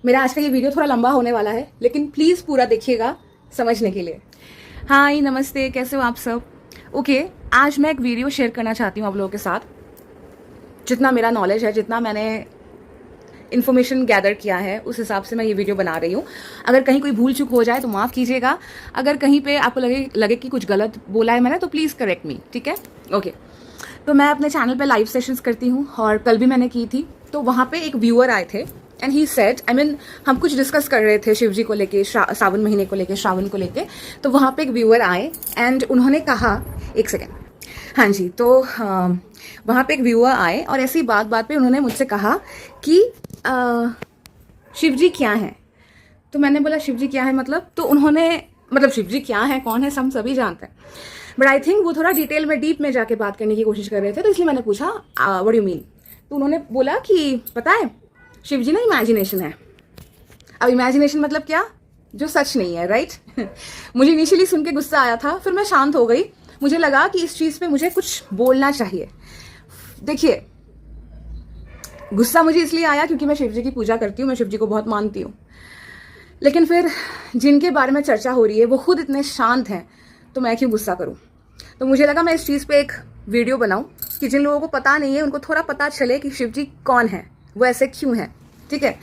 मेरा आज का ये वीडियो थोड़ा लंबा होने वाला है, लेकिन प्लीज़ पूरा देखिएगा समझने के लिए। हाय नमस्ते, कैसे हो आप सब? ओके, आज मैं एक वीडियो शेयर करना चाहती हूँ आप लोगों के साथ। जितना मेरा नॉलेज है, जितना मैंने इन्फॉर्मेशन गैदर किया है, उस हिसाब से मैं ये वीडियो बना रही हूँ। अगर कहीं कोई भूल चूक हो जाए तो माफ़ कीजिएगा। अगर कहीं पे आपको लगे कि कुछ गलत बोला है मैंने, तो प्लीज़ करेक्ट मी, ठीक है? ओके। तो मैं अपने चैनल पे लाइव सेशंस करती हूँ और कल भी मैंने की थी। तो वहाँ पे एक व्यूअर आए थे and he said, I mean हम कुछ डिस्कस कर रहे थे शिव जी को लेके, सावन महीने को लेके, श्रावण को लेके। तो वहाँ पे एक व्यूअर आए एंड उन्होंने कहा, एक सेकेंड, हाँ जी, तो वहाँ पे एक व्यूअर आए और ऐसी बात बात पे उन्होंने मुझसे कहा कि शिव जी क्या हैं। तो मैंने बोला शिव जी क्या है मतलब? तो उन्होंने, मतलब शिव जी क्या है, कौन है, हम सभी जानते हैं, बट आई थिंक वो थोड़ा डिटेल में, डीप में जाके बात करने की कोशिश कर रहे थे, तो इसलिए मैंने पूछा व्हाट यू मीन। तो उन्होंने बोला कि पता है, शिव जी ना इमेजिनेशन है। अब इमेजिनेशन मतलब क्या? जो सच नहीं है, राइट? मुझे इनिशियली सुन के गुस्सा आया था, फिर मैं शांत हो गई। मुझे लगा कि इस चीज़ पे मुझे कुछ बोलना चाहिए। देखिए, गुस्सा मुझे इसलिए आया क्योंकि मैं शिव जी की पूजा करती हूँ, मैं शिव जी को बहुत मानती हूँ। लेकिन फिर जिनके बारे में चर्चा हो रही है वो खुद इतने शांत हैं, तो मैं क्यों गुस्सा करूं? तो मुझे लगा मैं इस चीज़ पे एक वीडियो बनाऊं कि जिन लोगों को पता नहीं है उनको थोड़ा पता चले कि शिव जी कौन है, वो ऐसे क्यों हैं, ठीक है?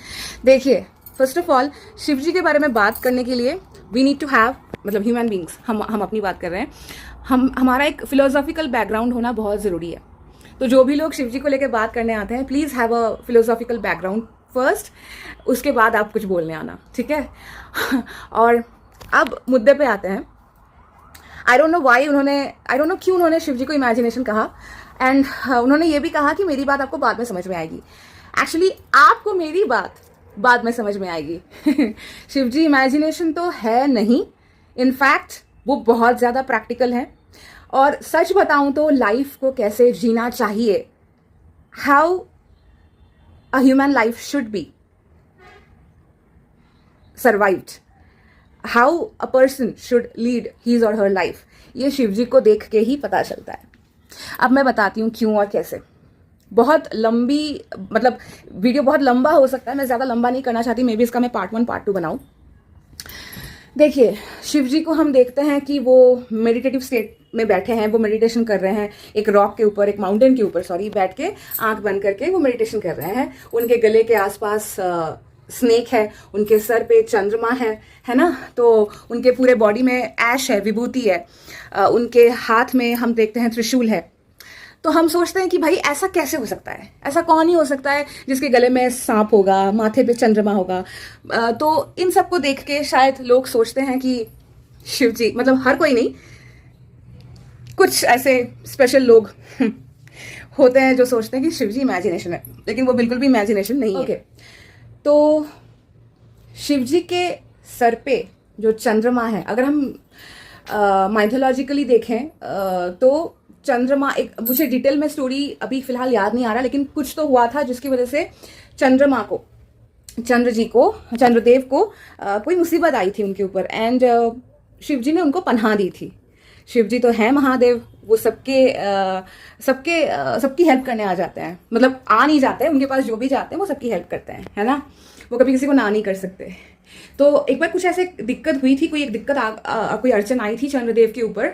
देखिए, फर्स्ट ऑफ ऑल शिव जी के बारे में बात करने के लिए वी नीड टू हैव, मतलब ह्यूमन बींग्स, हम अपनी बात कर रहे हैं, हमारा एक फिलोसॉफिकल बैकग्राउंड होना बहुत ज़रूरी है। तो जो भी लोग शिव जी को लेकर बात करने आते हैं, please have a philosophical background first, उसके बाद आप कुछ बोलने आना, ठीक है? और अब मुद्दे पे आते हैं। आई डोंट नो क्यों उन्होंने शिव जी को इमेजिनेशन कहा एंड उन्होंने ये भी कहा कि मेरी बात आपको बाद में समझ में आएगी। एक्चुअली आपको मेरी बात बाद में समझ में आएगी। शिव जी इमेजिनेशन तो है नहीं, इनफैक्ट वो बहुत ज़्यादा प्रैक्टिकल है। और सच बताऊं तो लाइफ को कैसे जीना चाहिए, how a human life should be survived, how a person should lead his or her life, ये शिव जी को देख के ही पता चलता है। अब मैं बताती हूँ क्यों और कैसे। बहुत लंबी, मतलब वीडियो बहुत लंबा हो सकता है, मैं ज़्यादा लंबा नहीं करना चाहती, मे बी इसका मैं पार्ट 1 पार्ट 2 बनाऊँ। देखिए, शिव जी को हम देखते हैं कि वो मेडिटेटिव स्टेट में बैठे हैं, वो मेडिटेशन कर रहे हैं, एक रॉक के ऊपर, एक माउंटेन के ऊपर, सॉरी, बैठ के आंख बंद करके वो मेडिटेशन कर रहे हैं। उनके गले के आसपास स्नेक है, उनके सर पे चंद्रमा है ना? तो उनके पूरे बॉडी में ऐश है, विभूति है, उनके हाथ में हम देखते हैं त्रिशूल है। तो हम सोचते हैं कि भाई ऐसा कैसे हो सकता है, ऐसा कौन ही हो सकता है जिसके गले में सांप होगा, माथे पे चंद्रमा होगा? तो इन सबको देख के शायद लोग सोचते हैं कि शिव जी, मतलब हर कोई नहीं, कुछ ऐसे स्पेशल लोग होते हैं जो सोचते हैं कि शिव जी इमेजिनेशन है, लेकिन वो बिल्कुल भी इमेजिनेशन नहीं है। तो शिव जी के सर पे जो चंद्रमा है, अगर हम माइथोलॉजिकली देखें तो चंद्रमा, एक, मुझे डिटेल में स्टोरी अभी फिलहाल याद नहीं आ रहा, लेकिन कुछ तो हुआ था जिसकी वजह से चंद्रमा को, चंद्रदेव को कोई मुसीबत आई थी उनके ऊपर एंड शिव जी ने उनको पनाह दी थी। शिव जी तो है महादेव, वो सबकी हेल्प करने आ जाते हैं, मतलब आ नहीं जाते हैं, उनके पास जो भी जाते हैं वो सबकी हेल्प करते हैं, है ना? वो कभी किसी को ना नहीं कर सकते। तो एक बार कुछ ऐसे दिक्कत हुई थी, कोई एक दिक्कत कोई अड़चन आई थी चंद्रदेव के ऊपर।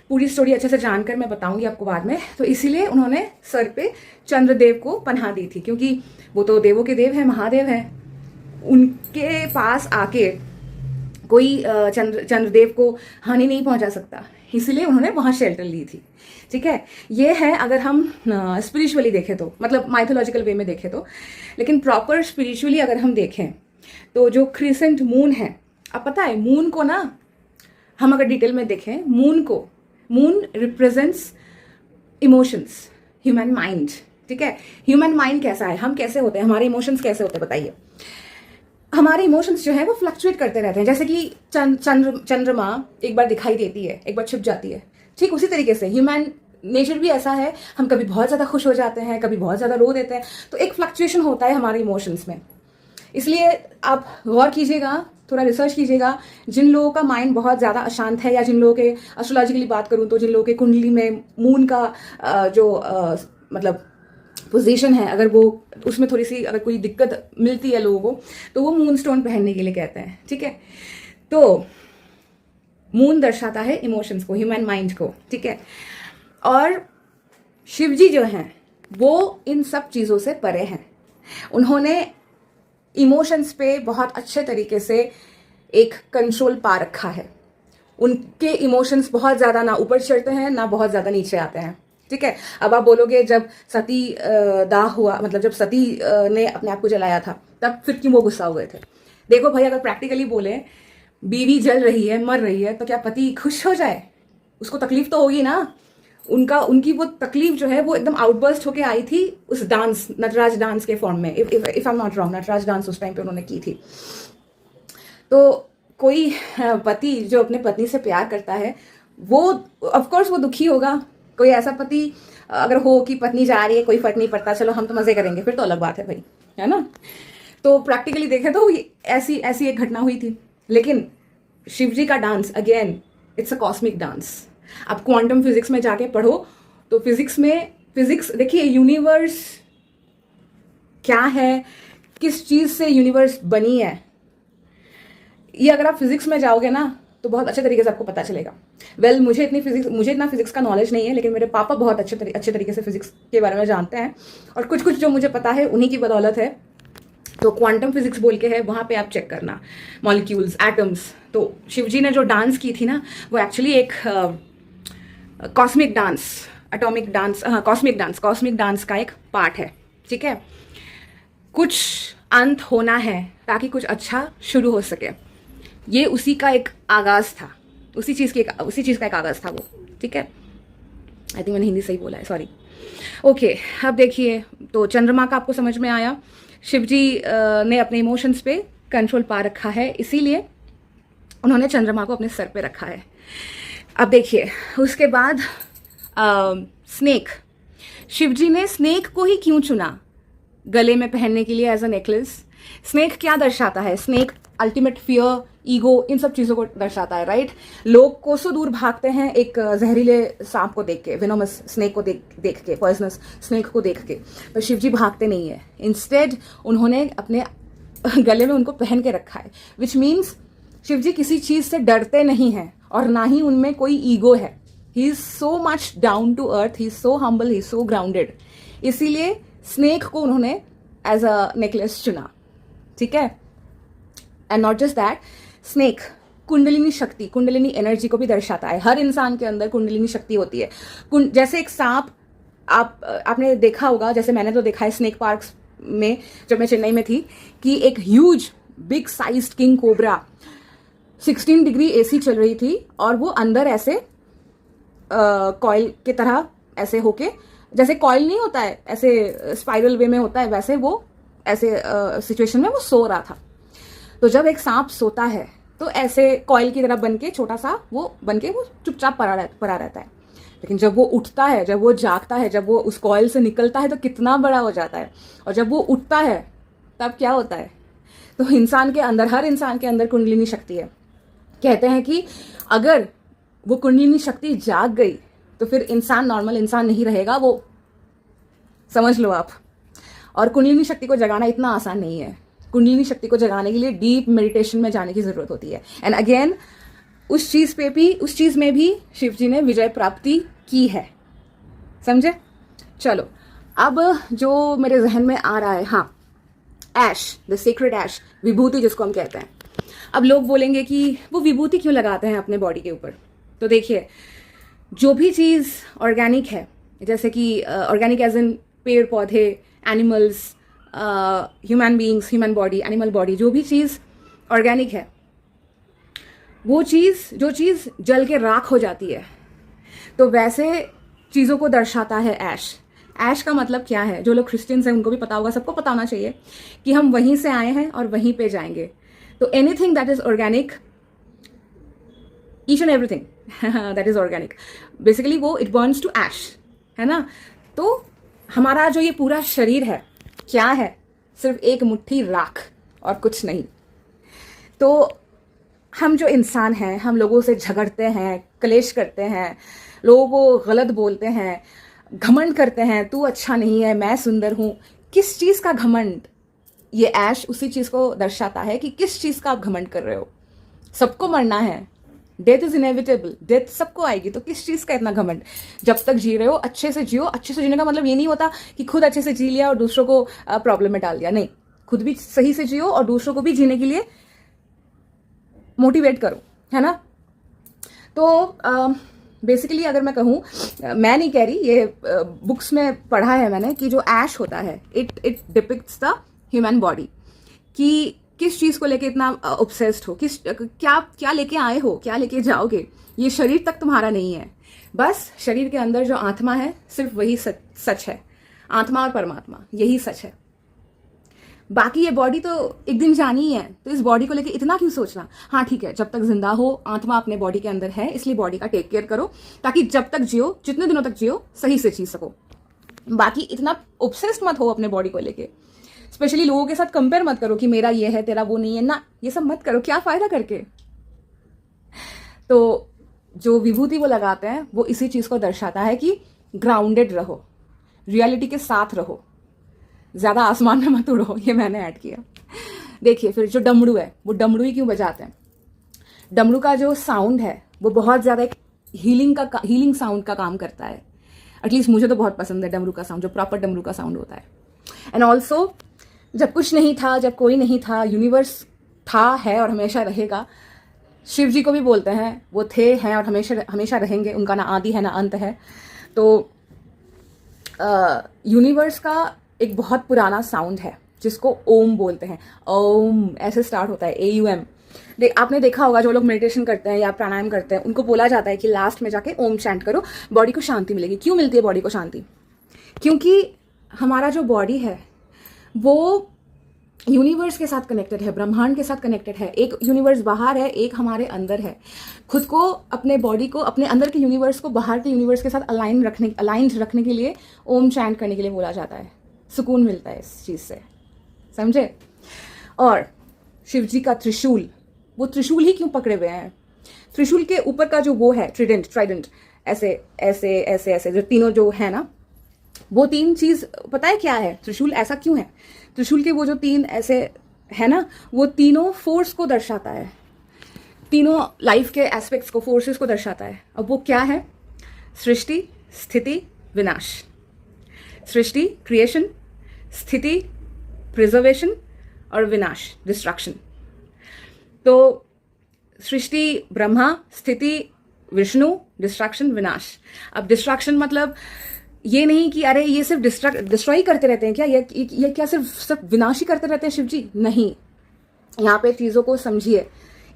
पूरी स्टोरी अच्छे से जानकर मैं बताऊंगी आपको बाद में। तो इसीलिए उन्होंने सर पे चंद्रदेव को पनाह दी थी, क्योंकि वो तो देवों के देव है, महादेव है, उनके पास आके कोई चंद्रदेव को हानि नहीं पहुंचा सकता, इसीलिए उन्होंने वहां शेल्टर ली थी, ठीक है? ये है अगर हम स्पिरिचुअली देखें तो, मतलब माइथोलॉजिकल वे में देखें तो। लेकिन प्रॉपर स्पिरिचुअली अगर हम देखें तो जो क्रिसेंट मून है, अब पता है मून को ना, हम अगर डिटेल में देखें moon represents emotions, human mind, ठीक है? ह्यूमन माइंड कैसा है, हम कैसे होते हैं, हमारे इमोशंस कैसे होते हैं बताइए? हमारे इमोशंस जो है वो फ्लक्चुएट करते रहते हैं। जैसे कि चंद्रमा एक बार दिखाई देती है, एक बार छिप जाती है, ठीक उसी तरीके से ह्यूमन नेचर भी ऐसा है। हम कभी बहुत ज़्यादा खुश हो जाते हैं, कभी बहुत ज़्यादा रो देते हैं, तो एक फ्लक्चुएशन होता है हमारे इमोशंस में। इसलिए आप गौर कीजिएगा, थोड़ा रिसर्च कीजिएगा। जिन लोगों का माइंड बहुत ज़्यादा अशांत है, या जिन लोगों के, एस्ट्रोलॉजिकली बात करूँ तो जिन लोगों के कुंडली में मून का मतलब पोजीशन है, अगर वो उसमें थोड़ी सी अगर कोई दिक्कत मिलती है लोगों को तो वो मून स्टोन पहनने के लिए कहते हैं, ठीक है। तो मून दर्शाता है इमोशंस को, ह्यूमन माइंड को, ठीक है। और शिवजी जो हैं वो इन सब चीज़ों से परे हैं। उन्होंने इमोशंस पे बहुत अच्छे तरीके से एक कंट्रोल पा रखा है। उनके इमोशंस बहुत ज़्यादा ना ऊपर चढ़ते हैं ना बहुत ज़्यादा नीचे आते हैं, ठीक है। अब आप बोलोगे जब सती दाह हुआ, मतलब जब सती ने अपने आप को जलाया था तब फिर क्यों वो गुस्सा हुए थे। देखो भाई, अगर प्रैक्टिकली बोले बीवी जल रही है, मर रही है, तो क्या पति खुश हो जाए? उसको तकलीफ तो होगी ना। उनकी वो तकलीफ जो है वो एकदम आउटबर्स्ट होके आई थी उस डांस, नटराज डांस के फॉर्म में। If I am not wrong, Nataraj dance उस टाइम पे उन्होंने की थी। तो कोई पति जो अपने पत्नी से प्यार करता है वो ऑफकोर्स वो दुखी होगा। कोई ऐसा पति अगर हो कि पत्नी जा रही है, कोई फर्क नहीं पड़ता, चलो हम तो मजे करेंगे, फिर तो अलग बात है भाई, है ना। तो प्रैक्टिकली देखें तो ऐसी एक घटना हुई थी। लेकिन शिवजी का dance again it's a cosmic dance. आप क्वांटम फिजिक्स में जाके पढ़ो तो फिजिक्स देखिए, यूनिवर्स क्या है, किस चीज से यूनिवर्स बनी है, ये अगर आप फिजिक्स में जाओगे ना तो बहुत अच्छे तरीके से आपको पता चलेगा। मुझे इतना फिजिक्स का नॉलेज नहीं है, लेकिन मेरे पापा बहुत अच्छे तरीके से फिजिक्स के बारे में जानते हैं, और कुछ जो मुझे पता है उन्हीं की बदौलत है। तो क्वांटम फिजिक्स बोल के है, वहां पे आप चेक करना, मॉलिक्यूल्स, एटम्स। तो शिवजी ने जो डांस की थी ना वो एक्चुअली एक कॉस्मिक डांस का एक पार्ट है, ठीक है। कुछ अंत होना है ताकि कुछ अच्छा शुरू हो सके, ये उसी का एक आगाज था, उसी चीज का एक आगाज था वो, ठीक है। आई थिंक मैंने हिंदी सही बोला है, सॉरी। ओके, अब देखिए, तो चंद्रमा का आपको समझ में आया। शिवजी ने अपने इमोशंस पे कंट्रोल पा रखा है, इसीलिए उन्होंने चंद्रमा को अपने सर पे रखा है। अब देखिए, उसके बाद स्नेक, शिवजी ने स्नेक को ही क्यों चुना गले में पहनने के लिए एज अ नेकलेस? स्नेक क्या दर्शाता है? स्नेक अल्टीमेट फियर, ईगो, इन सब चीजों को दर्शाता है, राइट। लोग कोसों दूर भागते हैं एक जहरीले सांप को देख के, वेनोमस स्नेक को देख के, पॉइजनस स्नेक को देख के, पर शिवजी भागते नहीं है। इंस्टेड उन्होंने अपने गले में उनको पहन के रखा है, विच मीन्स शिवजी किसी चीज से डरते नहीं हैं और ना ही उनमें कोई ईगो है। He is so much down to earth, he is so humble, he is so grounded. इसीलिए स्नेक को उन्होंने एज अ नेकलेस चुना, ठीक है। And not just that, snake kundalini shakti, kundalini energy को भी दर्शाता है। हर इंसान के अंदर कुंडलिनी शक्ति होती है। जैसे एक सांप, आपने देखा होगा, जैसे मैंने तो देखा है स्नेक पार्क्स में जब मैं चेन्नई में थी, कि एक huge big sized king cobra 16 degree AC चल रही थी और वो अंदर ऐसे कॉइल की तरह ऐसे होके, जैसे कॉइल नहीं होता है ऐसे स्पाइरल वे में होता है, वैसे वो ऐसे सिचुएशन में वो सो रहा था। तो जब एक सांप सोता है तो ऐसे कॉइल की तरह बन के, छोटा सा वो बन के वो चुपचाप पड़ा रहता है। लेकिन जब वो उठता है, जब वो जागता है, जब वो उस कॉइल से निकलता है तो कितना बड़ा हो जाता है। और जब वो उठता है तब क्या होता है? तो इंसान के अंदर, हर इंसान के अंदर कुंडलिनी शक्ति है। कहते हैं कि अगर वो कुंडलिनी शक्ति जाग गई तो फिर इंसान नॉर्मल इंसान नहीं रहेगा, वो समझ लो आप। और कुंडलिनी शक्ति को जगाना इतना आसान नहीं है। कुंडलिनी शक्ति को जगाने के लिए डीप मेडिटेशन में जाने की जरूरत होती है। एंड अगेन उस चीज में भी शिवजी ने विजय प्राप्ति की है, समझे। चलो, अब जो मेरे जहन में आ रहा है, हाँ, ऐश, द सीक्रेट ऐश, विभूति जिसको हम कहते हैं। अब लोग बोलेंगे कि वो विभूति क्यों लगाते हैं अपने बॉडी के ऊपर। तो देखिए, जो भी चीज ऑर्गेनिक है, जैसे कि ऑर्गेनिक एज इन पेड़ पौधे, animals, human beings, human body, animal body, जो भी चीज ऑर्गेनिक है, वो जो चीज जल के राख हो जाती है, तो वैसे चीजों को दर्शाता है ऐश। ऐश का मतलब क्या है? जो लोग क्रिश्चियंस हैं उनको भी पता होगा, सबको पता होना चाहिए कि हम वहीं से आए हैं और वहीं पे जाएंगे। तो anything that is organic, each and everything that is organic, basically वो इट बर्न्स टू ऐश, है ना। तो हमारा जो ये पूरा शरीर है क्या है? सिर्फ एक मुट्ठी राख और कुछ नहीं। तो हम जो इंसान हैं, हम लोगों से झगड़ते हैं, कलेश करते हैं, लोगों को गलत बोलते हैं, घमंड करते हैं, तू अच्छा नहीं है, मैं सुंदर हूं। किस चीज का घमंड? ये ऐश उसी चीज को दर्शाता है कि किस चीज का आप घमंड कर रहे हो। सबको मरना है, डेथ इज इनएविटेबल, डेथ सबको आएगी, तो किस चीज का इतना घमंड? जब तक जी रहे हो अच्छे से जियो। अच्छे से जीने का मतलब ये नहीं होता कि खुद अच्छे से जी लिया और दूसरों को प्रॉब्लम में डाल दिया। नहीं, खुद भी सही से जियो और दूसरों को भी जीने के लिए मोटिवेट करो, है ना। तो बेसिकली अगर मैं कहूँ, मैं नहीं कह रही, ये बुक्स में पढ़ा है मैंने कि जो ऐश होता है it depicts the human body, कि किस चीज को लेके इतना ऑब्सेस्ड हो, किस क्या लेके आए हो, क्या लेके जाओगे। ये शरीर तक तुम्हारा नहीं है, बस शरीर के अंदर जो आत्मा है सिर्फ वही सच है। आत्मा और परमात्मा यही सच है। बाकी ये बॉडी तो एक दिन जानी ही है, तो इस बॉडी को लेके इतना क्यों सोचना। हाँ ठीक है, जब तक जिंदा हो आत्मा अपने बॉडी के अंदर है, इसलिए बॉडी का टेक केयर करो, ताकि जब तक जियो, जितने दिनों तक जियो, सही से जी सको। बाकी इतना ऑब्सेस्ड मत हो अपने बॉडी को लेके। स्पेशली लोगों के साथ कंपेयर मत करो कि मेरा ये है तेरा वो नहीं है ना, ये सब मत करो, क्या फायदा करके। तो जो विभूति वो लगाते हैं वो इसी चीज को दर्शाता है कि ग्राउंडेड रहो, रियलिटी के साथ रहो, ज्यादा आसमान में मत उड़ो। ये मैंने ऐड किया। देखिए फिर जो डमरू है, वो डमरू ही क्यों बजाते हैं? डमरू का जो साउंड है वो बहुत ज्यादा एक हीलिंग साउंड का काम करता है। एटलीस्ट मुझे तो बहुत पसंद है डमरू का साउंड, जो प्रॉपर डमरू का साउंड होता है। एंड ऑल्सो जब कुछ नहीं था, जब कोई नहीं था, यूनिवर्स था, है और हमेशा रहेगा। शिव जी को भी बोलते हैं वो थे, हैं और हमेशा रहेंगे, उनका ना आदि है ना अंत है। तो यूनिवर्स का एक बहुत पुराना साउंड है जिसको ओम बोलते हैं। ओम ऐसे स्टार्ट होता है, AUM। आपने देखा होगा जो लोग मेडिटेशन करते हैं या प्राणायाम करते हैं, उनको बोला जाता है कि लास्ट में जाके ओम चैंट करो, बॉडी को शांति मिलेगी। क्यों मिलती है बॉडी को शांति? क्योंकि हमारा जो बॉडी है वो यूनिवर्स के साथ कनेक्टेड है, ब्रह्मांड के साथ कनेक्टेड है। एक यूनिवर्स बाहर है, एक हमारे अंदर है। खुद को, अपने बॉडी को, अपने अंदर के यूनिवर्स को बाहर के यूनिवर्स के साथ अलाइंड रखने के लिए ओम चैंट करने के लिए बोला जाता है। सुकून मिलता है इस चीज से, समझे। और शिव जी का त्रिशूल, वो त्रिशूल ही क्यों पकड़े हुए हैं? त्रिशूल के ऊपर का जो वो है ट्राइडेंट, ऐसे ऐसे ऐसे ऐसे जो तीनों जो है ना, वो तीन चीज पता है क्या है? त्रिशूल ऐसा क्यों है? त्रिशूल के वो जो तीन ऐसे है ना, वो तीनों फोर्स को दर्शाता है, तीनों लाइफ के एस्पेक्ट्स को, फोर्सेस को दर्शाता है। अब वो क्या है? सृष्टि, स्थिति, विनाश। सृष्टि क्रिएशन, स्थिति प्रिजर्वेशन और विनाश डिस्ट्रक्शन। तो सृष्टि ब्रह्मा, स्थिति विष्णु, डिस्ट्रक्शन विनाश। अब डिस्ट्रक्शन मतलब ये नहीं कि अरे ये सिर्फ डिस्ट्रॉय करते रहते हैं क्या, ये क्या सिर्फ विनाश ही करते रहते हैं शिव जी? नहीं, यहाँ पे चीजों को समझिए।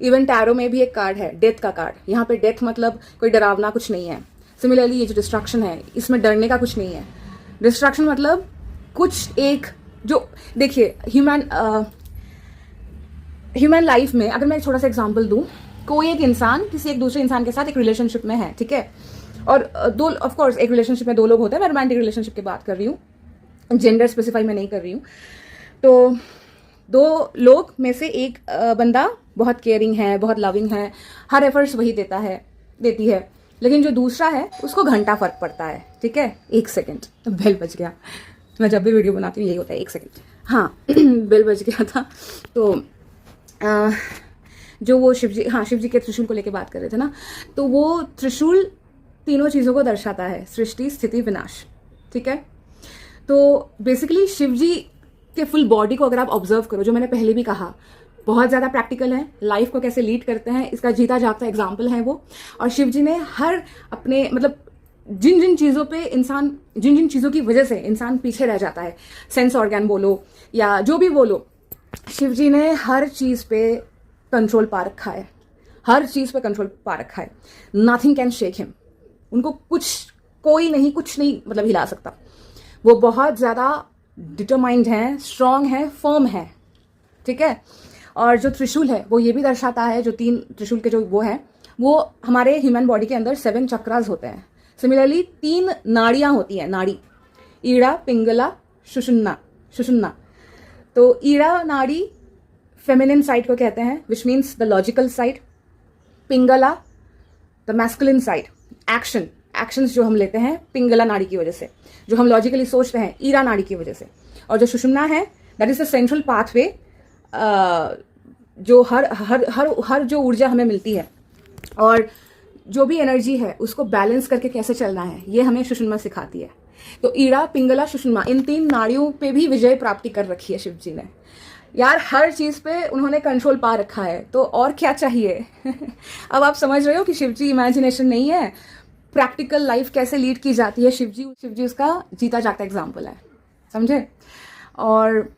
इवन टैरो में भी एक कार्ड है, डेथ का कार्ड। यहाँ पे डेथ मतलब कोई डरावना कुछ नहीं है। सिमिलरली ये जो डिस्ट्रक्शन है, इसमें डरने का कुछ नहीं है। डिस्ट्रक्शन मतलब कुछ एक जो, देखिए ह्यूमन लाइफ में अगर मैं एक छोटा सा एग्जांपल दूं, कोई एक इंसान किसी एक दूसरे इंसान के साथ एक रिलेशनशिप में है, ठीक है, और दो, ऑफ कोर्स एक रिलेशनशिप में दो लोग होते हैं, मैं रोमांटिक रिलेशनशिप की बात कर रही हूँ, जेंडर स्पेसिफाई मैं नहीं कर रही हूँ। तो दो लोग में से एक बंदा बहुत केयरिंग है, बहुत लविंग है, हर एफर्ट्स वही देती है, लेकिन जो दूसरा है उसको घंटा फर्क पड़ता है, ठीक है। 1 सेकेंड, बेल बज गया। मैं जब भी वीडियो बनाती हूँ यही होता है, 1 सेकेंड। हाँ बेल बज गया था। तो जो वो शिव जी के त्रिशूल को लेके बात कर रहे थे ना, तो वो त्रिशूल तीनों चीजों को दर्शाता है, सृष्टि, स्थिति, विनाश, ठीक है। तो बेसिकली शिव जी के फुल बॉडी को अगर आप ऑब्जर्व करो, जो मैंने पहले भी कहा, बहुत ज्यादा प्रैक्टिकल है, लाइफ को कैसे लीड करते हैं इसका जीता जागता एग्जाम्पल है वो। और शिव जी ने हर अपने मतलब जिन जिन चीजों की वजह से इंसान पीछे रह जाता है, सेंस ऑर्गन बोलो या जो भी बोलो, शिव जी ने हर चीज पे कंट्रोल पा रखा है, हर चीज पे कंट्रोल पा रखा है। Nothing can shake him. उनको कुछ नहीं मतलब हिला सकता। वो बहुत ज्यादा डिटरमाइंड है, स्ट्रांग है, फर्म है, ठीक है। और जो त्रिशूल है वो ये भी दर्शाता है, जो 3 त्रिशूल के जो वो है, वो हमारे ह्यूमन बॉडी के अंदर 7 चक्रास होते हैं। सिमिलरली 3 नाड़ियां होती हैं, नाड़ी, ईड़ा, पिंगला, सुषुम्ना। तो ईड़ा नाड़ी फेमिनिन साइड को कहते हैं, which means the logical side. Pingala the masculine side, action, actions जो हम लेते हैं पिंगला नाड़ी की वजह से, जो हम लॉजिकली सोचते हैं ईरा नाड़ी की वजह से। और जो सुषुम्ना है that is the central pathway, जो हर जो ऊर्जा हमें मिलती है और जो भी एनर्जी है उसको बैलेंस करके कैसे चलना है, ये हमें सुषुम्ना सिखाती है। तो ईरा, पिंगला, सुषुम्ना, इन 3 नाड़ियों पे भी विजय प्राप्ति कर रखी है शिव जी ने। यार हर चीज पे उन्होंने कंट्रोल पा रखा है, तो और क्या चाहिए। अब आप समझ रहे हो कि शिव जी इमेजिनेशन नहीं है, प्रैक्टिकल लाइफ कैसे लीड की जाती है। शिव जी उसका जीता जागता एग्जाम्पल है, समझे। और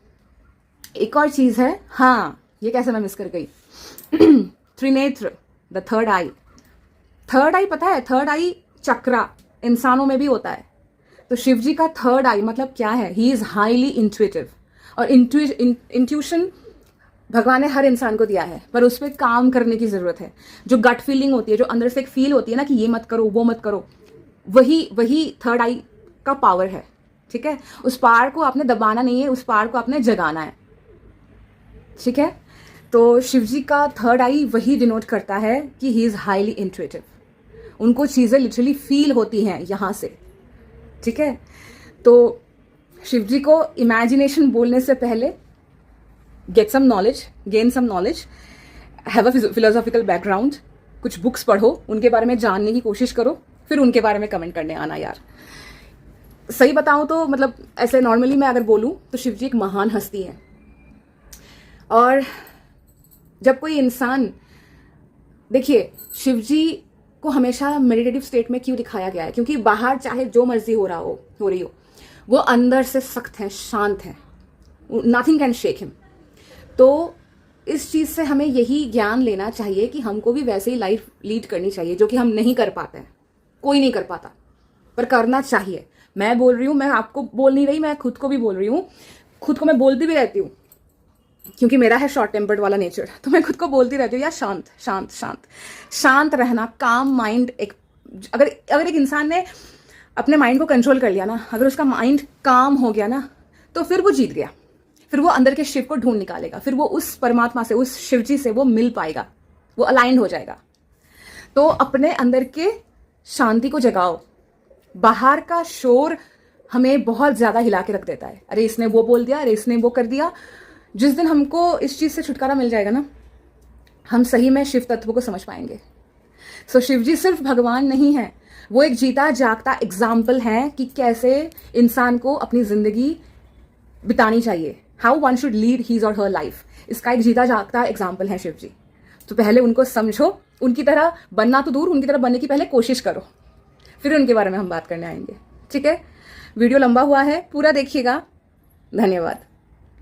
एक और चीज है, हाँ ये कैसे मैं मिस कर गई, त्रिनेत्र, the third eye. Third eye पता है, थर्ड आई चक्रा इंसानों में भी होता है। तो शिव जी का थर्ड आई मतलब क्या है, ही इज हाईली इंट्यूटिव। और इंट्यूशन भगवान ने हर इंसान को दिया है, पर उस पर काम करने की जरूरत है। जो गट फीलिंग होती है, जो अंदर से एक फील होती है ना कि ये मत करो वो मत करो, वही थर्ड आई का पावर है, ठीक है। उस पावर को आपने दबाना नहीं है, उस पावर को आपने जगाना है, ठीक है। तो शिव जी का थर्ड आई वही डिनोट करता है कि ही इज हाईली इंट्यूटिव। उनको चीजें लिटरली फील होती हैं यहां से, ठीक है। तो शिव जी को इमेजिनेशन बोलने से पहले gain some knowledge, have a philosophical background, कुछ बुक्स पढ़ो, उनके बारे में जानने की कोशिश करो, फिर उनके बारे में कमेंट करने आना। यार सही बताऊं तो मतलब ऐसे नॉर्मली मैं अगर बोलूं तो शिव जी एक महान हस्ती है। और जब कोई इंसान, देखिए शिव जी को हमेशा मेडिटेटिव स्टेट में क्यों दिखाया गया है, क्योंकि बाहर चाहे जो मर्जी हो रही हो, वो अंदर से सख्त है, शांत है, नथिंग कैन शेक हिम। तो इस चीज से हमें यही ज्ञान लेना चाहिए कि हमको भी वैसे ही लाइफ लीड करनी चाहिए, जो कि हम नहीं कर पाते हैं, कोई नहीं कर पाता, पर करना चाहिए। मैं बोल रही हूं, मैं आपको बोल नहीं रही, मैं खुद को भी बोल रही हूं, खुद को मैं बोलती भी रहती हूँ, क्योंकि मेरा है शॉर्ट टेम्पर्ड वाला नेचर, तो मैं खुद को बोलती रहती हूँ यार शांत शांत शांत शांत रहना, काम माइंड। अगर एक इंसान ने अपने माइंड को कंट्रोल कर लिया ना, अगर उसका माइंड काम हो गया ना, तो फिर वो जीत गया। फिर वो अंदर के शिव को ढूंढ निकालेगा, फिर वो उस परमात्मा से, उस शिव जी से वो मिल पाएगा, वो अलाइंड हो जाएगा। तो अपने अंदर के शांति को जगाओ। बाहर का शोर हमें बहुत ज्यादा हिला के रख देता है, अरे इसने वो बोल दिया, अरे इसने वो कर दिया। जिस दिन हमको इस चीज से छुटकारा मिल जाएगा ना, हम सही में शिव तत्व को समझ पाएंगे। सो शिव जी सिर्फ भगवान नहीं है, वो एक जीता जागता एग्जाम्पल है कि कैसे इंसान को अपनी जिंदगी बितानी चाहिए, how one should lead his और हर लाइफ। इसका एक जीता जागता एग्जाम्पल है शिव जी। तो पहले उनको समझो, उनकी तरह बनना तो दूर, उनकी तरह बनने की पहले कोशिश करो, फिर उनके बारे में हम बात करने आएंगे, ठीक है। वीडियो लंबा हुआ है, पूरा देखिएगा। धन्यवाद।